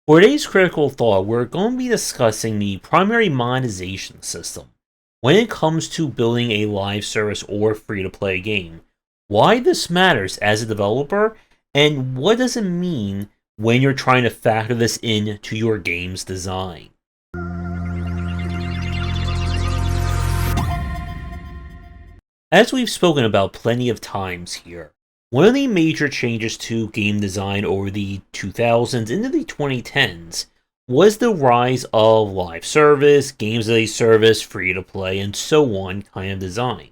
For today's critical thought, we're going to be discussing the primary monetization system when it comes to building a live service or free-to-play game, why this matters as a developer, and what does it mean when you're trying to factor this into your game's design. As we've spoken about plenty of times here, one of the major changes to game design over the 2000s into the 2010s was the rise of live service, games as a service, free to play, and so on kind of design.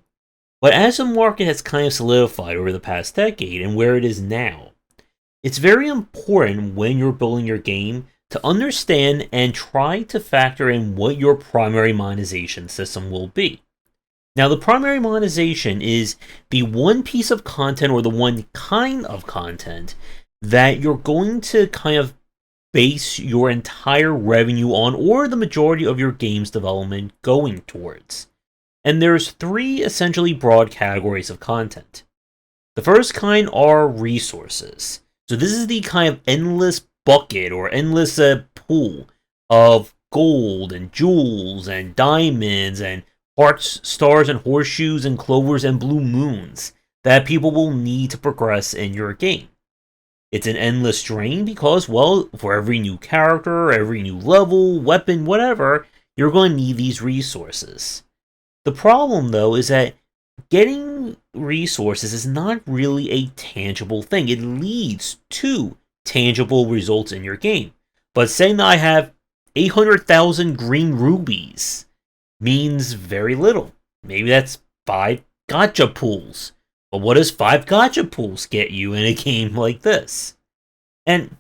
But as the market has kind of solidified over the past decade and where it is now, it's very important when you're building your game to understand and try to factor in what your primary monetization system will be. Now, the primary monetization is the one piece of content or the one kind of content that you're going to kind of base your entire revenue on, or the majority of your game's development going towards. And there's three essentially broad categories of content. The first kind are resources. So this is the kind of endless bucket or endless pool of gold and jewels and diamonds and hearts, stars, and horseshoes, and clovers, and blue moons that people will need to progress in your game. It's an endless drain because, well, for every new character, every new level, weapon, whatever, you're going to need these resources. The problem, though, is that getting resources is not really a tangible thing. It leads to tangible results in your game. But saying that I have 800,000 green rubies means very little. Maybe that's 5 gacha pools. But what does 5 gacha pools get you in a game like this? And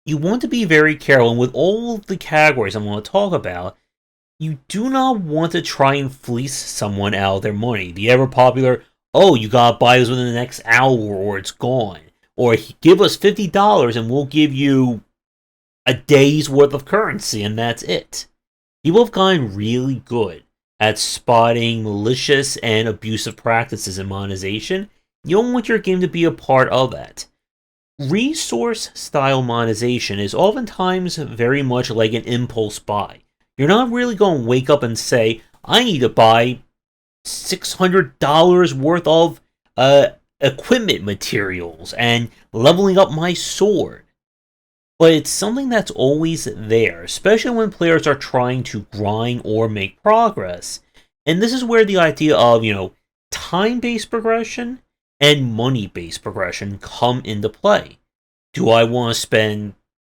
you want to be very careful, and with all the categories I'm going to talk about, you do not want to try and fleece someone out of their money. The ever popular, oh, you gotta buy this within the next hour or it's gone. Or give us $50 and we'll give you a day's worth of currency and that's it. People have gotten really good at spotting malicious and abusive practices in monetization. You don't want your game to be a part of that. Resource-style monetization is oftentimes very much like an impulse buy. You're not really going to wake up and say, I need to buy $600 worth of equipment materials and leveling up my sword. But it's something that's always there, especially when players are trying to grind or make progress. And this is where the idea of, time-based progression and money-based progression come into play. Do I want to spend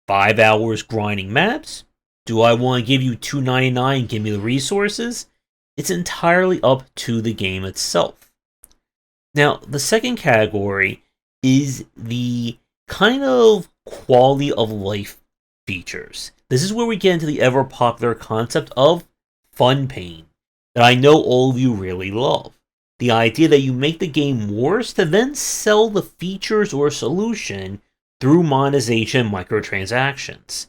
5 hours grinding maps? Do I want to give you $2.99 and give me the resources? It's entirely up to the game itself. Now, the second category is the kind of quality of life features. This is where we get into the ever popular concept of fun pain that I know all of you really love. The idea that you make the game worse to then sell the features or solution through monetization microtransactions.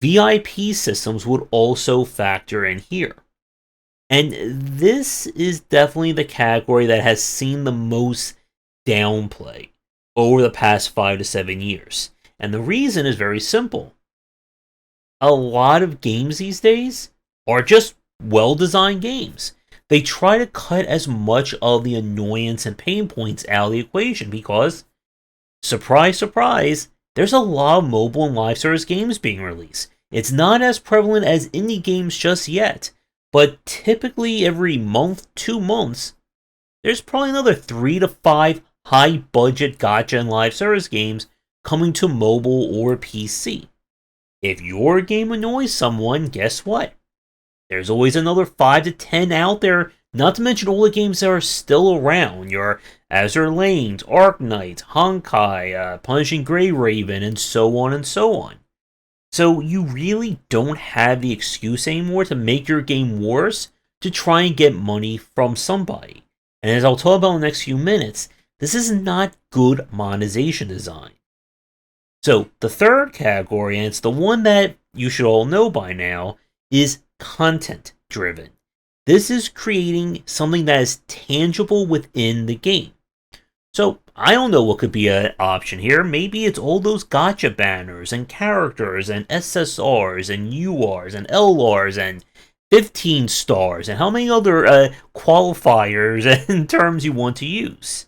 VIP systems would also factor in here. And this is definitely the category that has seen the most downplay over the past 5 to 7 years. And the reason is very simple. A lot of games these days are just well-designed games. They try to cut as much of the annoyance and pain points out of the equation because, surprise, surprise, there's a lot of mobile and live service games being released. It's not as prevalent as indie games just yet, but typically every month, 2 months, there's probably another 3 to 5 high-budget gacha and live service games coming to mobile or PC. If your game annoys someone, guess what? There's always another 5 to 10 out there, not to mention all the games that are still around. Your Azure Lanes, Arknights, Honkai, Punishing Grey Raven, and so on and so on. So you really don't have the excuse anymore to make your game worse to try and get money from somebody. And as I'll talk about in the next few minutes, this is not good monetization design. So the third category, and it's the one that you should all know by now, is content driven. This is creating something that is tangible within the game. So I don't know what could be an option here. Maybe it's all those gotcha banners and characters and SSRs and URs and LRs and 15 stars and how many other qualifiers and terms you want to use.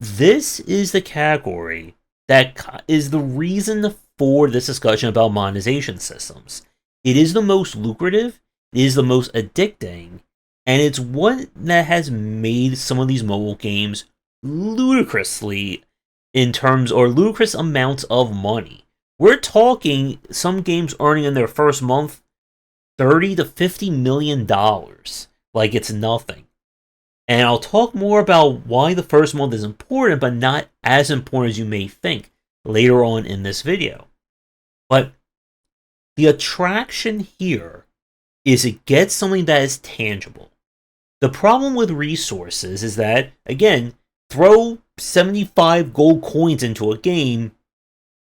This is the category that is the reason for this discussion about monetization systems. It is the most lucrative, it is the most addicting, and it's what that has made some of these mobile games ludicrously in terms or ludicrous amounts of money. We're talking some games earning in their first month $30 to $50 million like it's nothing. And I'll talk more about why the first month is important, but not as important as you may think later on in this video. But the attraction here is it gets something that is tangible. The problem with resources is that, again, throw 75 gold coins into a game,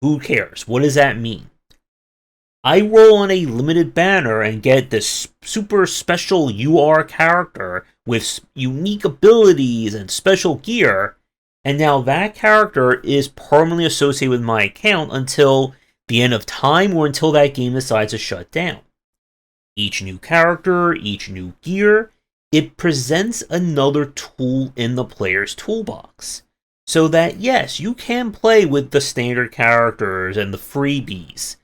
who cares? What does that mean? I roll on a limited banner and get this super special UR character with unique abilities and special gear, and now that character is permanently associated with my account until the end of time or until that game decides to shut down. Each new character, each new gear, it presents another tool in the player's toolbox. So that yes, you can play with the standard characters and the freebies,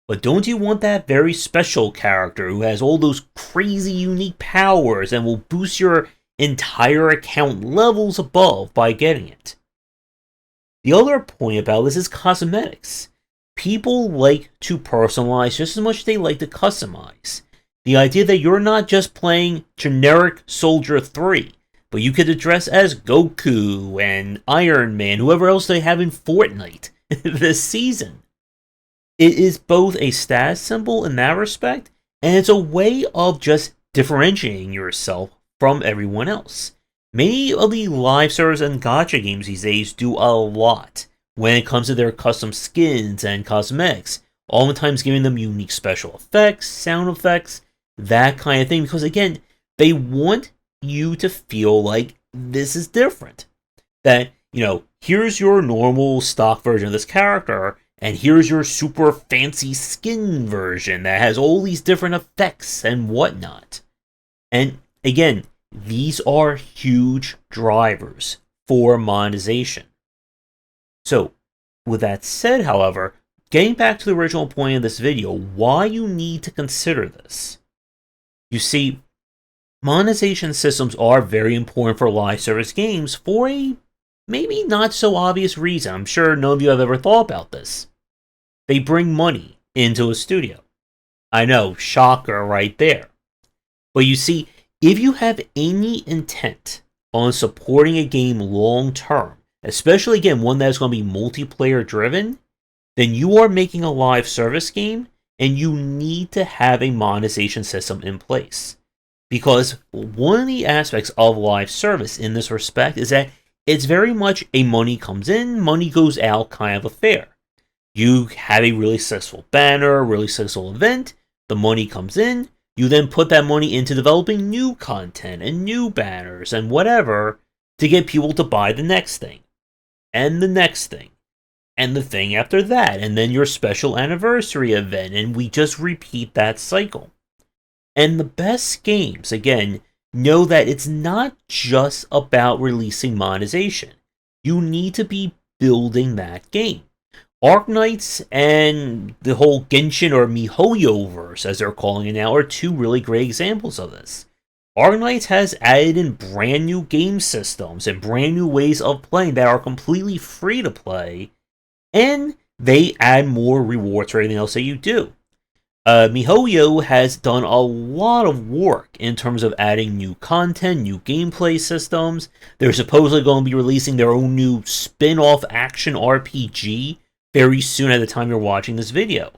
but don't you want that very special character who has all those crazy unique powers and will boost your entire account levels above by getting it? The other point about this is cosmetics. People like to personalize just as much as they like to customize. The idea that you're not just playing generic Soldier 3, but you could dress as Goku and Iron Man, whoever else they have in Fortnite this season. It is both a status symbol in that respect, and it's a way of just differentiating yourself from everyone else. Many of the live service and gacha games these days do a lot when it comes to their custom skins and cosmetics, oftentimes giving them unique special effects, sound effects, that kind of thing, because again, they want you to feel like this is different. That, here's your normal stock version of this character, and here's your super fancy skin version that has all these different effects and whatnot. And again, these are huge drivers for monetization. So, with that said, however, getting back to the original point of this video, why you need to consider this. You see, monetization systems are very important for live service games for a maybe not so obvious reason. I'm sure none of you have ever thought about this. They bring money into a studio. I know, shocker right there. But you see, if you have any intent on supporting a game long term, especially again one that is going to be multiplayer driven, then you are making a live service game and you need to have a monetization system in place. Because one of the aspects of live service in this respect is that it's very much a money comes in, money goes out kind of affair. You have a really successful banner, a really successful event, the money comes in, you then put that money into developing new content and new banners and whatever to get people to buy the next thing, and the next thing, and the thing after that, and then your special anniversary event, and we just repeat that cycle. And the best games, again, know that it's not just about releasing monetization. You need to be building that game. Arknights and the whole Genshin or MiHoYo verse, as they're calling it now, are two really great examples of this. Arknights has added in brand new game systems and brand new ways of playing that are completely free to play, and they add more rewards for anything else that you do. MiHoYo has done a lot of work in terms of adding new content, new gameplay systems. They're supposedly going to be releasing their own new spin-off action RPG very soon at the time you're watching this video.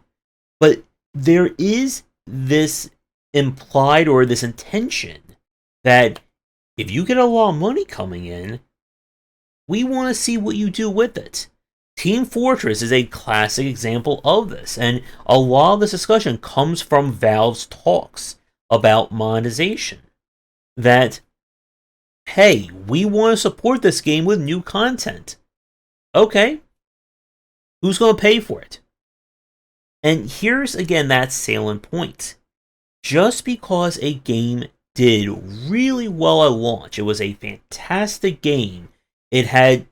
But there is this implied or this intention that if you get a lot of money coming in, we want to see what you do with it. Team Fortress is a classic example of this, and a lot of this discussion comes from Valve's talks about monetization. That, hey, we want to support this game with new content. Okay, who's going to pay for it? And here's again that salient point. Just because a game did really well at launch, it was a fantastic game, it had,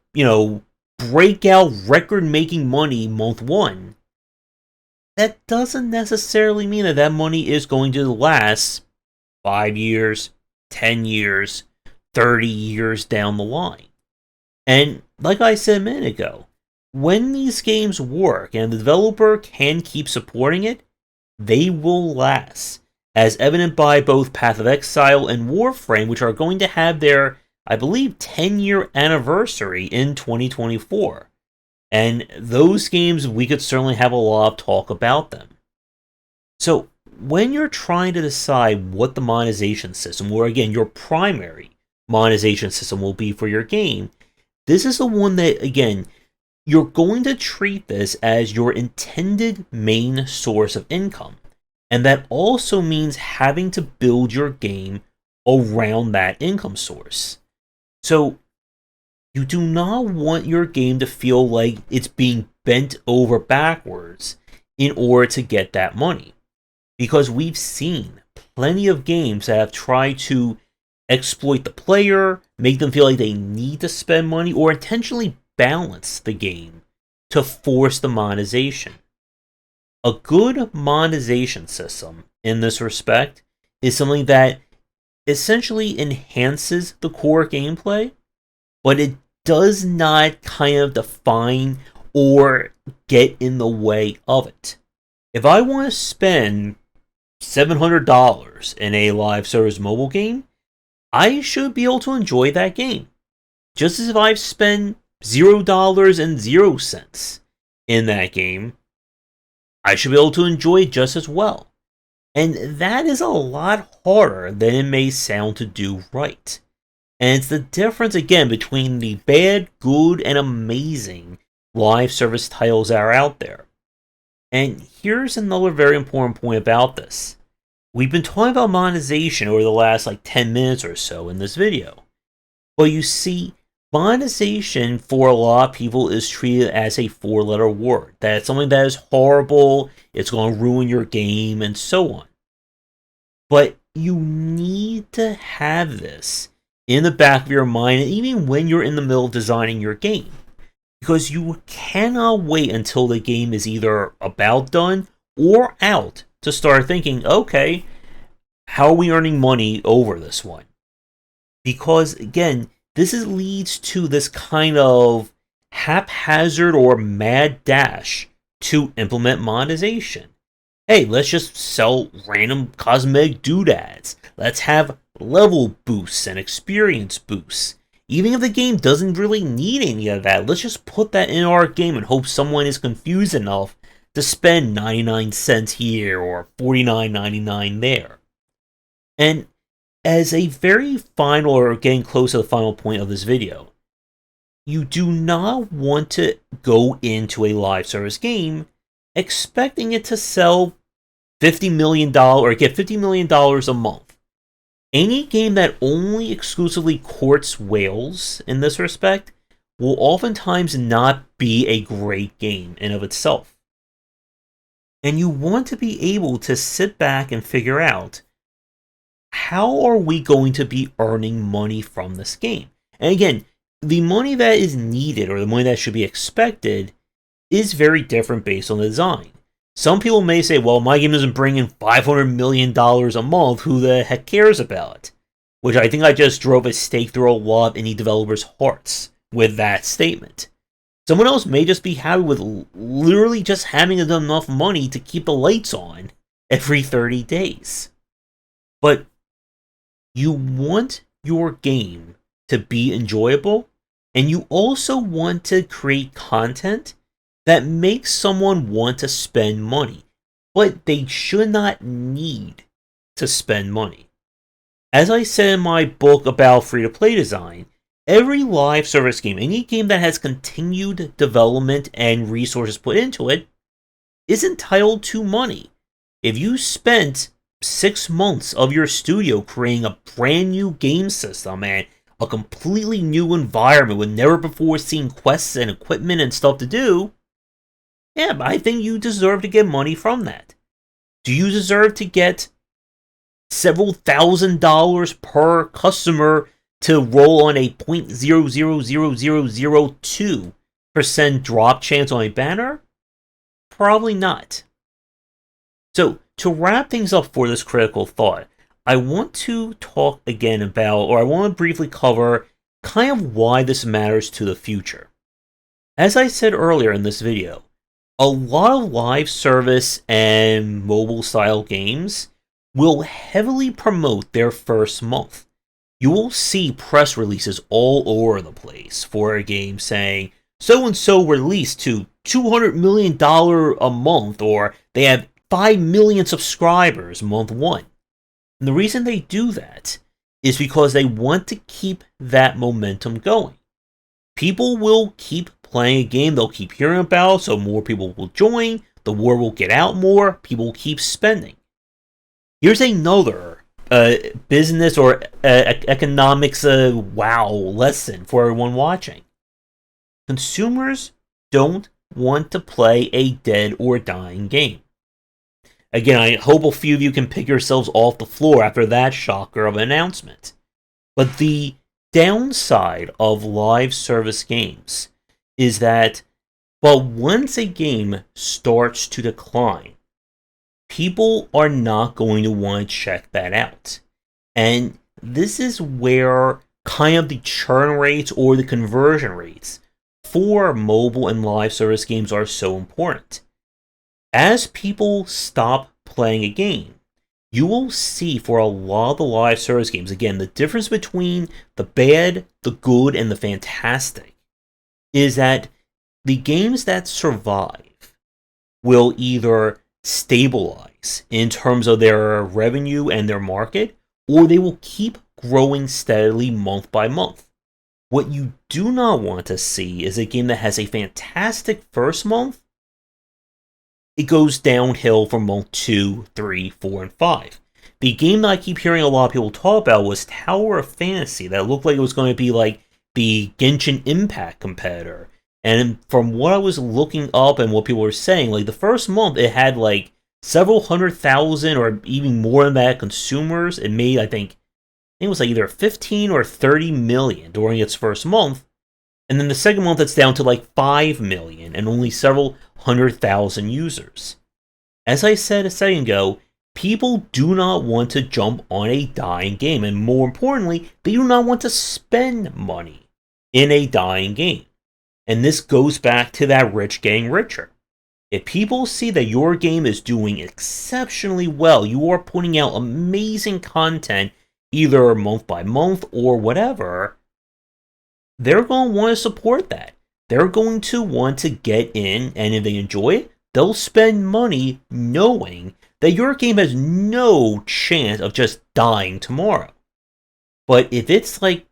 breakout record making money month one, that doesn't necessarily mean that that money is going to last 5 years, 10 years, 30 years down the line. And like I said a minute ago, when these games work and the developer can keep supporting it, they will last, as evident by both Path of Exile and Warframe, which are going to have their, I believe, 10-year anniversary in 2024. And those games, we could certainly have a lot of talk about them. So, when you're trying to decide what the monetization system, or again, your primary monetization system will be for your game, this is the one that, again, you're going to treat this as your intended main source of income. And that also means having to build your game around that income source. So, you do not want your game to feel like it's being bent over backwards in order to get that money. Because we've seen plenty of games that have tried to exploit the player, make them feel like they need to spend money, or intentionally balance the game to force the monetization. A good monetization system in this respect is something that essentially enhances the core gameplay, but it does not kind of define or get in the way of it. If I want to spend $700 in a live service mobile game, I should be able to enjoy that game. Just as if I've spent $0.00 in that game, I should be able to enjoy it just as well. And that is a lot harder than it may sound to do right. And it's the difference, again, between the bad, good, and amazing live service titles that are out there. And here's another very important point about this. We've been talking about monetization over the last 10 minutes or so in this video. But you see, monetization for a lot of people is treated as a 4-letter word. That it's something that is horrible, it's going to ruin your game, and so on. But you need to have this in the back of your mind, and even when you're in the middle of designing your game. Because you cannot wait until the game is either about done or out to start thinking, okay, how are we earning money over this one? Because, again, this leads to this kind of haphazard or mad dash to implement monetization. Hey, let's just sell random cosmetic doodads. Let's have level boosts and experience boosts. Even if the game doesn't really need any of that, let's just put that in our game and hope someone is confused enough to spend 99 cents here or $49.99 there. And as a very final, or getting close to the final point of this video, you do not want to go into a live service game expecting it to sell $50 million or get $50 million a month. Any game that only exclusively courts whales in this respect will oftentimes not be a great game in of itself. And you want to be able to sit back and figure out, how are we going to be earning money from this game? And again, the money that is needed or the money that should be expected is very different based on the design. Some people may say, well, my game doesn't bring in $500 million a month, who the heck cares about it? Which I think I just drove a stake through a lot of indie developers' hearts with that statement. Someone else may just be happy with literally just having enough money to keep the lights on every 30 days. But you want your game to be enjoyable, and you also want to create content that makes someone want to spend money, but they should not need to spend money. As I said in my book about free-to-play design, every live service game, any game that has continued development and resources put into it, is entitled to money. If you spent 6 months of your studio creating a brand new game system and a completely new environment with never before seen quests and equipment and stuff to do, yeah, I think you deserve to get money from that. Do you deserve to get several $1,000s per customer to roll on a 0.000002% drop chance on a banner? Probably not. So, to wrap things up for this critical thought, I want to talk again about, or I want to briefly cover, kind of why this matters to the future. As I said earlier in this video, a lot of live service and mobile style games will heavily promote their first month. You will see press releases all over the place for a game saying, so and so released to $200 million a month, or they have 5 million subscribers month one. And the reason they do that is because they want to keep that momentum going. People will keep playing a game they'll keep hearing about, so more people will join, the word will get out more, people will keep spending. Here's another business or economics wow lesson for everyone watching. Consumers don't want to play a dead or dying game. Again, I hope a few of you can pick yourselves off the floor after that shocker of an announcement. But the downside of live service games is that, well, once a game starts to decline, people are not going to want to check that out. And this is where kind of the churn rates or the conversion rates for mobile and live service games are so important. As people stop playing a game, you will see for a lot of the live service games, again, the difference between the bad, the good, and the fantastic is that the games that survive will either stabilize in terms of their revenue and their market, or they will keep growing steadily month by month. What you do not want to see is a game that has a fantastic first month. It goes downhill from month 2, 3, 4, and 5. The game that I keep hearing a lot of people talk about was Tower of Fantasy, that looked like it was going to be like the Genshin Impact competitor. And from what I was looking up and what people were saying, like the first month it had like several 100,000 or even more than that consumers. It made, I think it was like either 15 or 30 million during its first month. And then the second month it's down to like 5 million and only several 100,000 users. As I said a second ago, people do not want to jump on a dying game, and more importantly, they do not want to spend money in a dying game. And this goes back to that rich getting richer. If people see that your game is doing exceptionally well, you are putting out amazing content either month by month or whatever, they're going to want to support that. They're going to want to get in, and if they enjoy it, they'll spend money knowing that your game has no chance of just dying tomorrow. But if it's like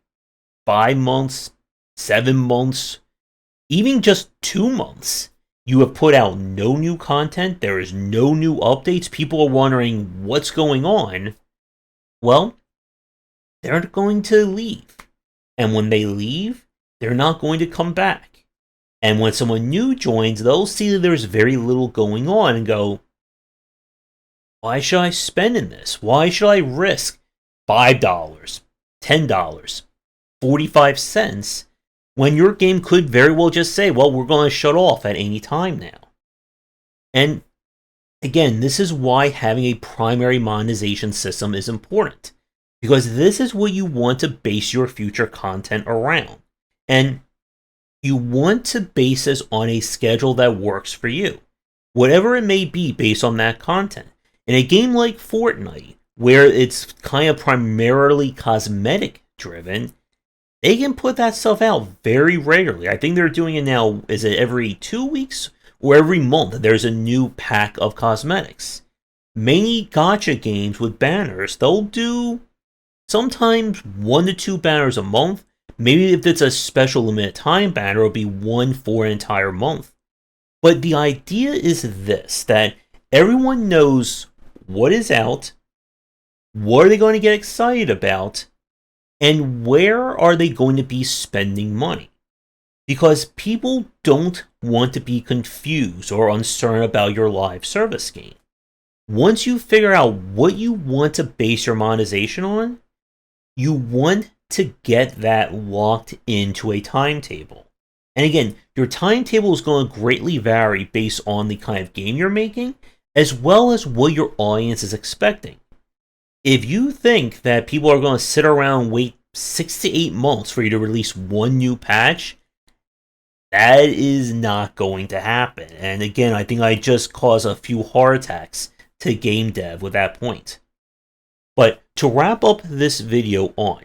5 months, 7 months, even just 2 months, you have put out no new content, there is no new updates, people are wondering what's going on, well, they're going to leave. And when they leave, they're not going to come back. And when someone new joins, they'll see that there's very little going on and go, why should I spend in this? Why should I risk $5, $10, 45 cents when your game could very well just say, well, we're going to shut off at any time now? And again, this is why having a primary monetization system is important, because this is what you want to base your future content around. And you want to base this on a schedule that works for you, whatever it may be based on that content. In a game like Fortnite, where it's kind of primarily cosmetic driven, they can put that stuff out very regularly. I think they're doing it now, is it every 2 weeks or every month? There's a new pack of cosmetics. Many gacha games with banners, they'll do sometimes 1 to 2 banners a month. Maybe if it's a special limited time banner, it'll be one for an entire month. But the idea is this, that everyone knows what is out, what are they going to get excited about, And where are they going to be spending money? Because people don't want to be confused or uncertain about your live service game. Once you figure out what you want to base your monetization on, you want to get that locked into a timetable. And again, your timetable is going to greatly vary based on the kind of game you're making, as well as what your audience is expecting. If you think that people are going to sit around and wait 6 to 8 months for you to release one new patch, that is not going to happen. And again, I think I just caused a few heart attacks to game dev with that point. But to wrap up this video on,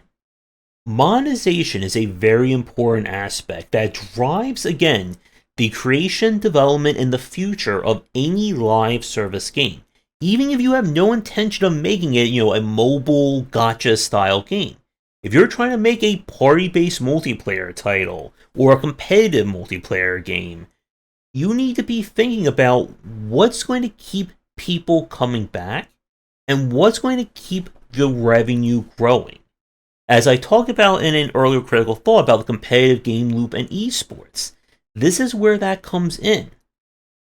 monetization is a very important aspect that drives, again, the creation, development, and the future of any live service game. Even if you have no intention of making it, a mobile gacha style game. If you're trying to make a party-based multiplayer title or a competitive multiplayer game, you need to be thinking about what's going to keep people coming back and what's going to keep the revenue growing. As I talked about in an earlier critical thought about the competitive game loop and esports, this is where that comes in.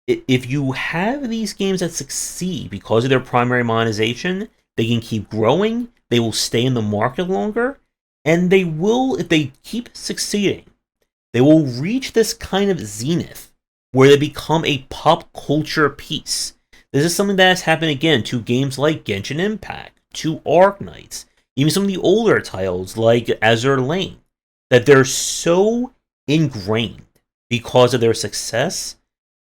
If you have these games that succeed because of their primary monetization, they can keep growing, they will stay in the market longer, and they will, if they keep succeeding, they will reach this kind of zenith where they become a pop culture piece. This is something that has happened again to games like Genshin Impact, to Arknights, even some of the older titles like Azur Lane, that they're so ingrained because of their success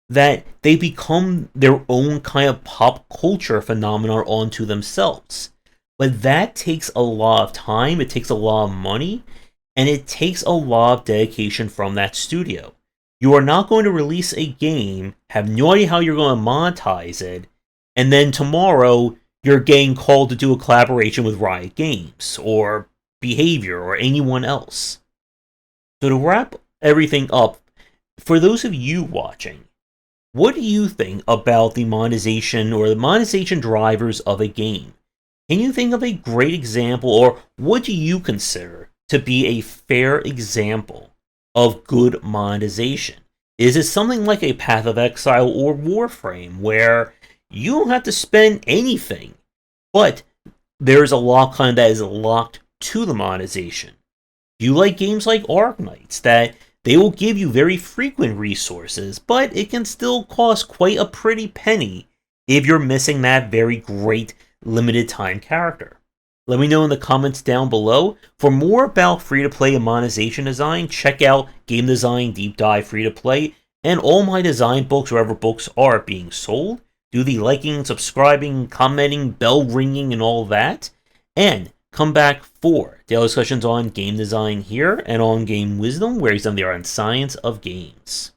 that they become their own kind of pop culture phenomenon onto themselves. But that takes a lot of time, it takes a lot of money, and it takes a lot of dedication from that studio. You are not going to release a game, have no idea how you're going to monetize it, and then tomorrow you're getting called to do a collaboration with Riot Games, or Behavior, or anyone else. So to wrap everything up, for those of you watching, what do you think about the monetization or the monetization drivers of a game? Can you think of a great example, or what do you consider to be a fair example of good monetization? Is it something like a Path of Exile or Warframe, where you don't have to spend anything, but there's a lock kind that is locked to the monetization? Do you like games like Arknights, that they will give you very frequent resources, but it can still cost quite a pretty penny if you're missing that very great limited time character? Let me know in the comments down below. For more about free-to-play and monetization design, check out Game Design Deep Dive Free-to-Play and all my design books wherever books are being sold. Do the liking, subscribing, commenting, bell ringing, and all that. And come back for daily discussions on game design here and on Game Wisdom, where he's done the art and science of games.